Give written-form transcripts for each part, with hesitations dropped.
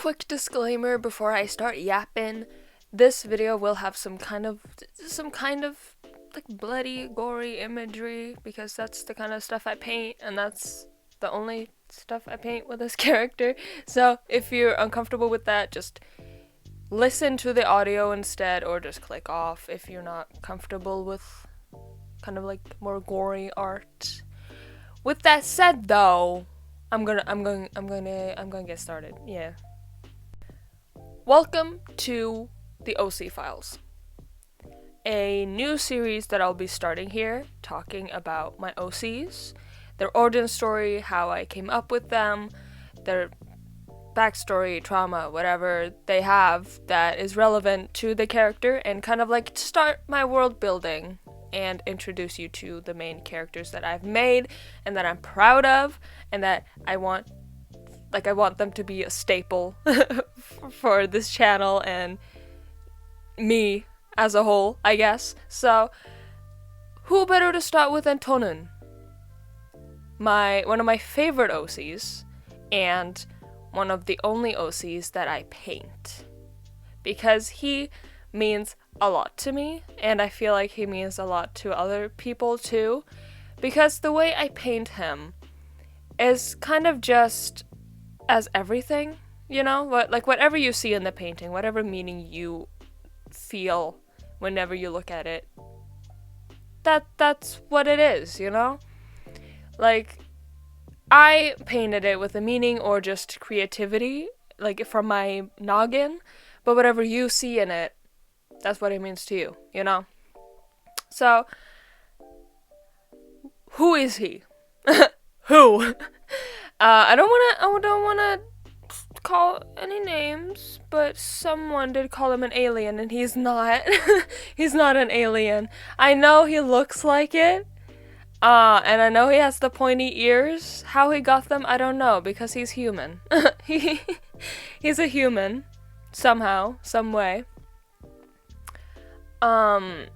Quick disclaimer before I start yapping. This video will have some kind of like bloody, gory imagery because that's the kind of stuff I paint and that's the only stuff I paint with this character. So if you're uncomfortable with that, just listen to the audio instead or just click off if you're not comfortable with kind of like more gory art. With that said though, I'm gonna get started. Yeah. Welcome to the OC Files, a new series that I'll be starting here, talking about my OCs, their origin story, how I came up with them, their backstory, trauma, whatever they have that is relevant to the character, and kind of like start my world building and introduce you to the main characters that I've made and that I'm proud of and that I want them to be a staple for this channel and me as a whole, I guess. So, who better to start with than Tonnun? One of my favorite OCs, and one of the only OCs that I paint. Because he means a lot to me, and I feel like he means a lot to other people too. Because the way I paint him is kind of just as everything, you know? Whatever you see in the painting, whatever meaning you feel whenever you look at it, that's what it is, you know? Like, I painted it with a meaning or just creativity, like from my noggin, but whatever you see in it, that's what it means to you, you know? So, who is he? Who? I don't wanna call any names, but someone did call him an alien, and he's not. He's not an alien. I know he looks like it, and I know he has the pointy ears. How he got them, I don't know, because he's human. He's a human, somehow, some way. But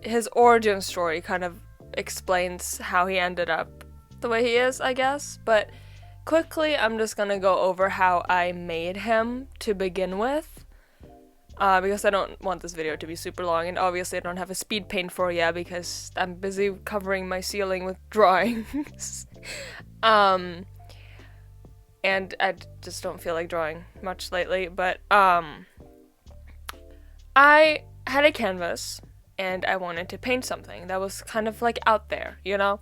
his origin story kind of explains how he ended up the way he is, I guess. But quickly, I'm just gonna go over how I made him to begin with, because I don't want this video to be super long, and obviously I don't have a speed paint for you because I'm busy covering my ceiling with drawings. And I just don't feel like drawing much lately, but I had a canvas and I wanted to paint something that was kind of like out there, you know?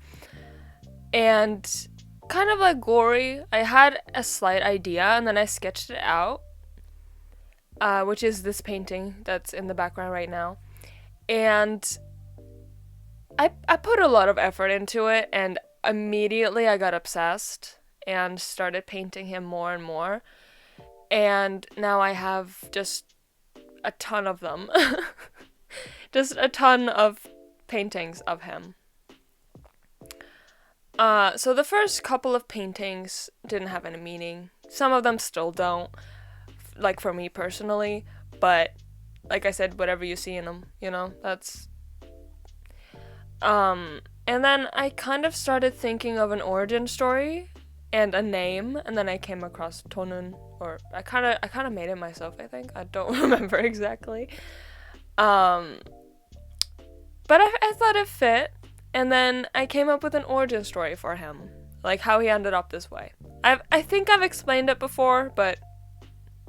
And kind of like gory. I had a slight idea and then I sketched it out, which is this painting that's in the background right now. And I put a lot of effort into it, and immediately I got obsessed and started painting him more and more. And now I have just a ton of them. Just a ton of paintings of him. So the first couple of paintings didn't have any meaning. Some of them still don't, like for me personally, but like I said, whatever you see in them, you know, that's... And then I kind of started thinking of an origin story and a name, and then I came across Tonnun, or I kind of made it myself, I think. I don't remember exactly. But I thought it fit. And then I came up with an origin story for him, like how he ended up this way. I think I've explained it before, but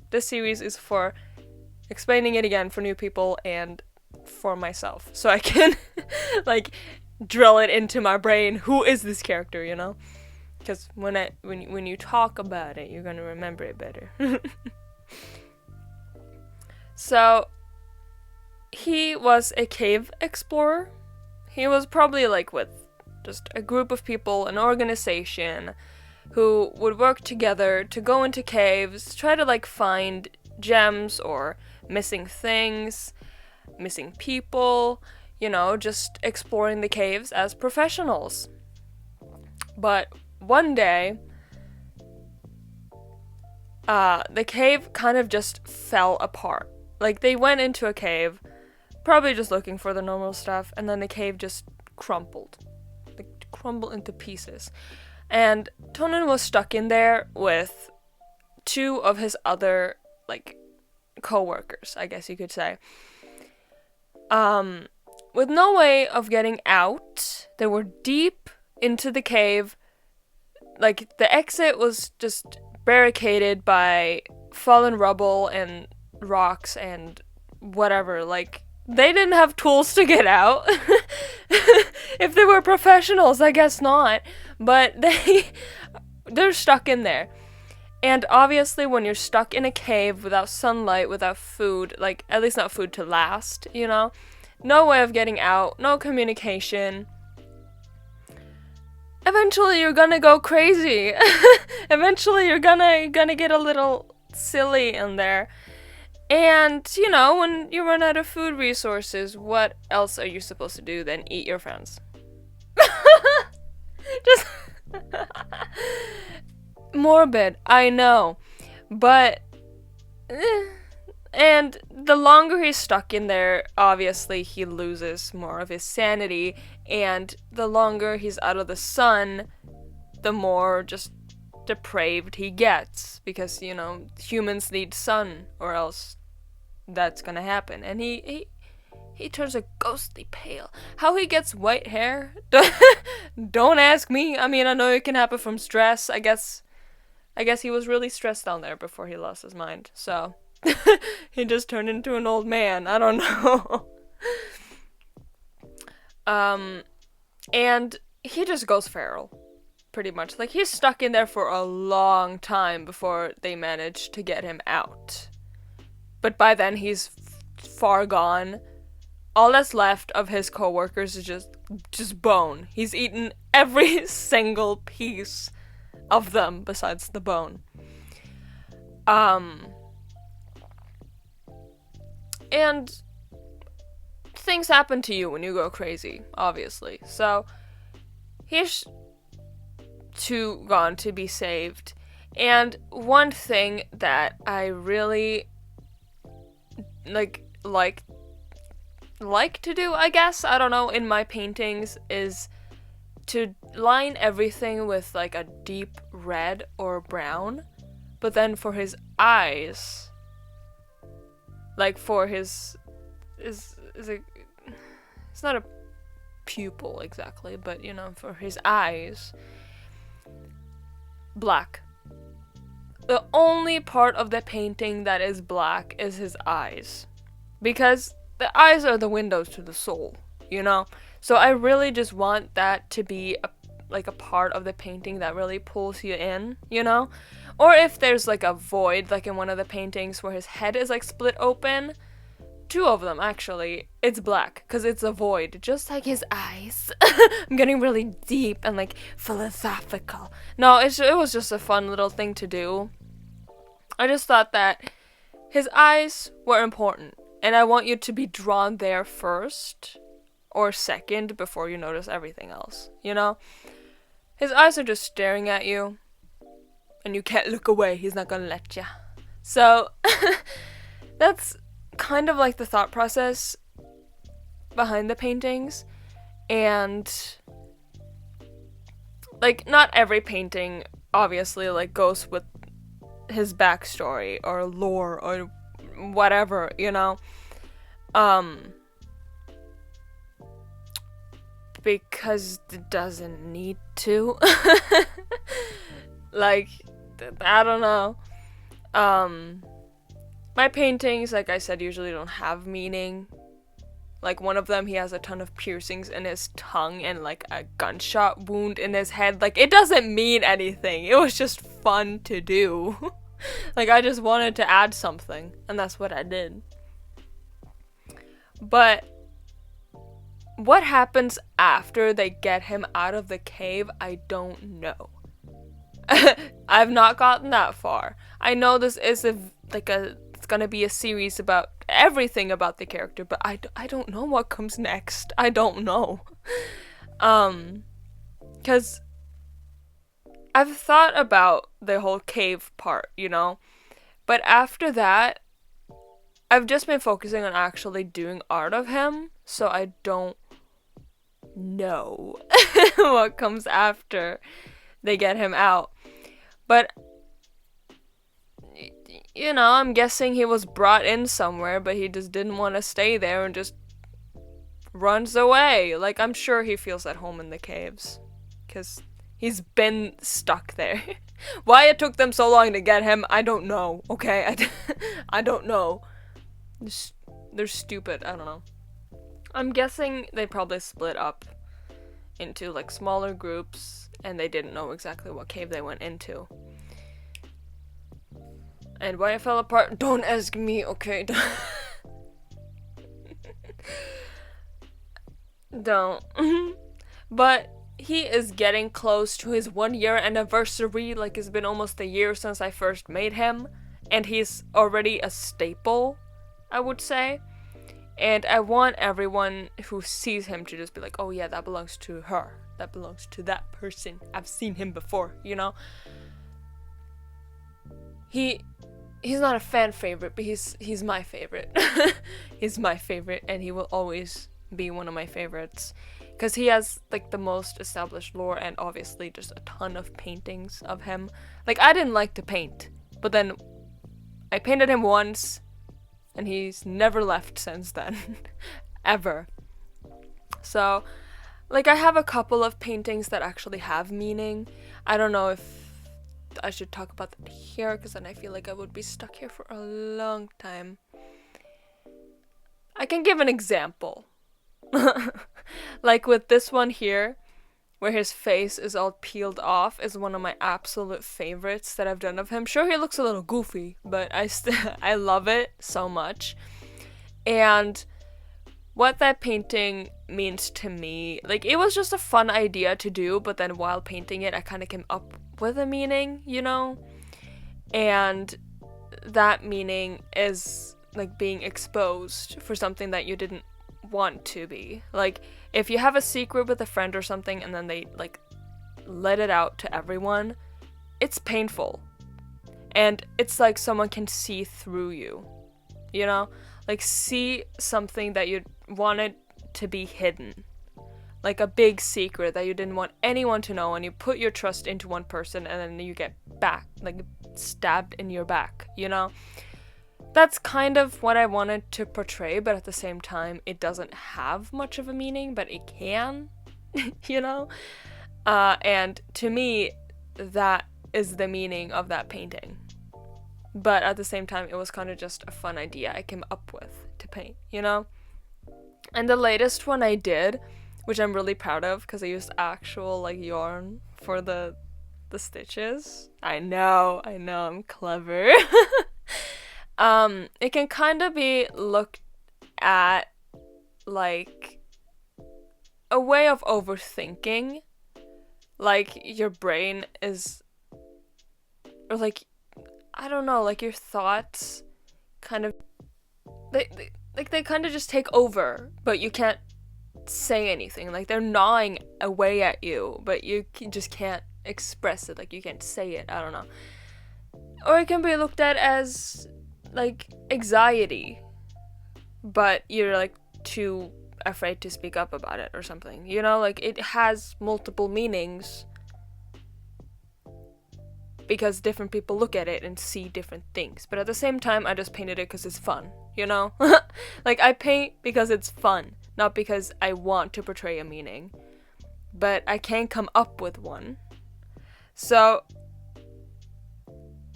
this series is for explaining it again for new people and for myself, so I can like drill it into my brain. Who is this character, you know? Because when you talk about it, you're gonna remember it better. So he was a cave explorer. He was probably like with just a group of people, an organization, who would work together to go into caves, try to like find gems or missing things, missing people, you know, just exploring the caves as professionals. But one day, the cave kind of just fell apart. Like they went into a cave, probably just looking for the normal stuff, and then the cave just crumbled. Like, crumbled into pieces. And Tonnun was stuck in there with two of his other, like, co-workers, I guess you could say. With no way of getting out, they were deep into the cave. Like, the exit was just barricaded by fallen rubble and rocks and whatever. Like, they didn't have tools to get out. If they were professionals, I guess not. But they're stuck in there. And obviously, when you're stuck in a cave without sunlight, without food, like, at least not food to last, you know? No way of getting out, no communication. Eventually, you're gonna go crazy. Eventually, you're gonna get a little silly in there. And, you know, when you run out of food resources, what else are you supposed to do than eat your friends? Just morbid, I know. But and the longer he's stuck in there, obviously he loses more of his sanity, and the longer he's out of the sun, the more just depraved he gets, because, you know, humans need sun or else that's gonna happen. And he turns a ghostly pale. How he gets white hair? Don't ask me. I mean, I know it can happen from stress. I guess he was really stressed down there before he lost his mind. So he just turned into an old man. I don't know. And he just goes feral, pretty much. Like, he's stuck in there for a long time before they manage to get him out. But by then, he's far gone. All that's left of his co-workers is just bone. He's eaten every single piece of them besides the bone. And things happen to you when you go crazy, obviously. So he's gone to be saved. And one thing that I really like to do, I guess, I don't know, in my paintings is to line everything with like a deep red or brown, but then for his eyes, like for his it's not a pupil exactly, but you know, for his eyes, black. The only part of the painting that is black is his eyes, because the eyes are the windows to the soul, you know? So I really just want that to be a part of the painting that really pulls you in, you know? Or if there's like a void, like in one of the paintings where his head is like split open, two of them actually, it's black, because it's a void, just like his eyes. I'm getting really deep and like philosophical. No, it was just a fun little thing to do. I just thought that his eyes were important. And I want you to be drawn there first or second before you notice everything else, you know? His eyes are just staring at you, and you can't look away. He's not gonna let you. So, that's kind of like the thought process behind the paintings. And, like, not every painting, obviously, like, goes with his backstory or lore or whatever, you know? Because it doesn't need to. Like, I don't know. My paintings, like I said, usually don't have meaning. Like, one of them, he has a ton of piercings in his tongue and, like, a gunshot wound in his head. Like, it doesn't mean anything. It was just fun to do. Like, I just wanted to add something, and that's what I did. But what happens after they get him out of the cave, I don't know. I've not gotten that far. I know this is it's gonna be a series about everything about the character, but I don't know what comes next. I don't know. 'Cause I've thought about the whole cave part, you know? But after that, I've just been focusing on actually doing art of him, so I don't know what comes after they get him out. But you know, I'm guessing he was brought in somewhere, but he just didn't want to stay there and just runs away. Like, I'm sure he feels at home in the caves. Because he's been stuck there. Why it took them so long to get him, I don't know. Okay? I don't know. They're stupid. I don't know. I'm guessing they probably split up into, like, smaller groups, and they didn't know exactly what cave they went into. And why it fell apart, don't ask me, okay? Don't. But he is getting close to his 1-year anniversary. Like, it's been almost a year since I first made him. And he's already a staple, I would say. And I want everyone who sees him to just be like, oh yeah, that belongs to her. That belongs to that person. I've seen him before, you know? He's not a fan favorite, but he's my favorite. He's my favorite, and he will always be one of my favorites. Because he has, like, the most established lore, and obviously just a ton of paintings of him. Like, I didn't like to paint, but then I painted him once, and he's never left since then. Ever. So, like, I have a couple of paintings that actually have meaning. I don't know if I should talk about that here, because then I feel like I would be stuck here for a long time. I can give an example. Like with this one here, where his face is all peeled off, is one of my absolute favorites that I've done of him. Sure, he looks a little goofy, but I love it so much. And what that painting means to me, like, it was just a fun idea to do, but then while painting it, I kind of came up with a meaning, you know? And that meaning is, like, being exposed for something that you didn't want to be. Like, if you have a secret with a friend or something and then they, like, let it out to everyone, it's painful. And it's like someone can see through you, you know? Like, see something that you wanted to be hidden. Like a big secret that you didn't want anyone to know, and you put your trust into one person and then you get stabbed in your back, you know? That's kind of what I wanted to portray, but at the same time, it doesn't have much of a meaning, but it can, you know? And to me, that is the meaning of that painting. But at the same time, it was kind of just a fun idea I came up with to paint, you know? And the latest one I did, which I'm really proud of, because I used actual, like, yarn for the stitches. I know, I'm clever. It can kind of be looked at like a way of overthinking. Like, your brain is, or like, I don't know, like, your thoughts kind of, they kind of just take over, but you can't say anything. Like, they're gnawing away at you, but you just can't express it. Like, you can't say it. I don't know. Or it can be looked at as, like, anxiety, but you're, like, too afraid to speak up about it or something, you know? Like, it has multiple meanings because different people look at it and see different things. But at the same time, I just painted it because it's fun, you know? Like, I paint because it's fun, not because I want to portray a meaning. But I can't come up with one. So,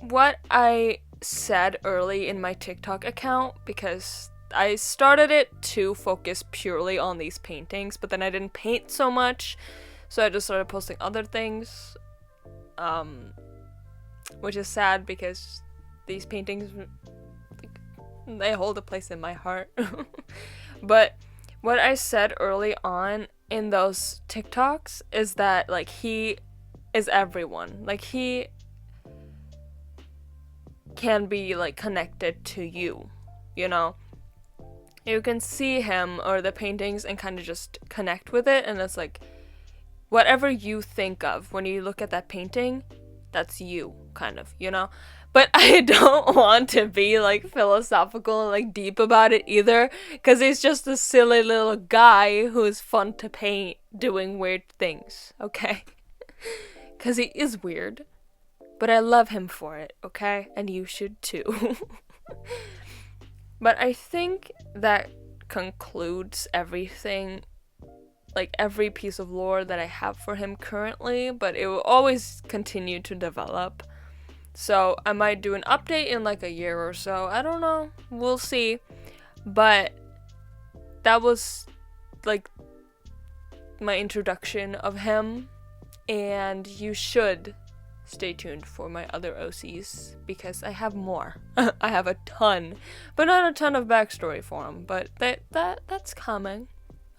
what I said early in my TikTok account, because I started it to focus purely on these paintings, but then I didn't paint so much, so I just started posting other things, which is sad because these paintings, like, they hold a place in my heart. But what I said early on in those TikToks is that, like, he is everyone. Like, he can be, like, connected to you, you know? You can see him or the paintings and kind of just connect with it, and it's like, whatever you think of when you look at that painting, that's you, kind of, you know? But I don't want to be, like, philosophical and, like, deep about it either, because he's just a silly little guy who is fun to paint doing weird things, okay? Because he is weird. But I love him for it, okay? And you should too. But I think that concludes everything, like every piece of lore that I have for him currently, but it will always continue to develop. So I might do an update in like a year or so. I don't know. We'll see. But that was like my introduction of him. And you should stay tuned for my other OCs because I have more. I have a ton. But not a ton of backstory for him. But that's coming.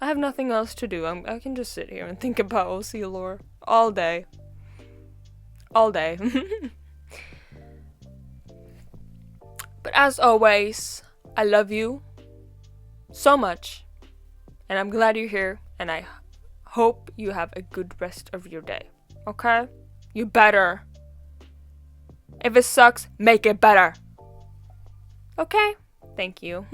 I have nothing else to do. I can just sit here and think about OC lore all day. All day. But as always, I love you so much. And I'm glad you're here. And I hope you have a good rest of your day. Okay? You better. If it sucks, make it better. Okay? Thank you.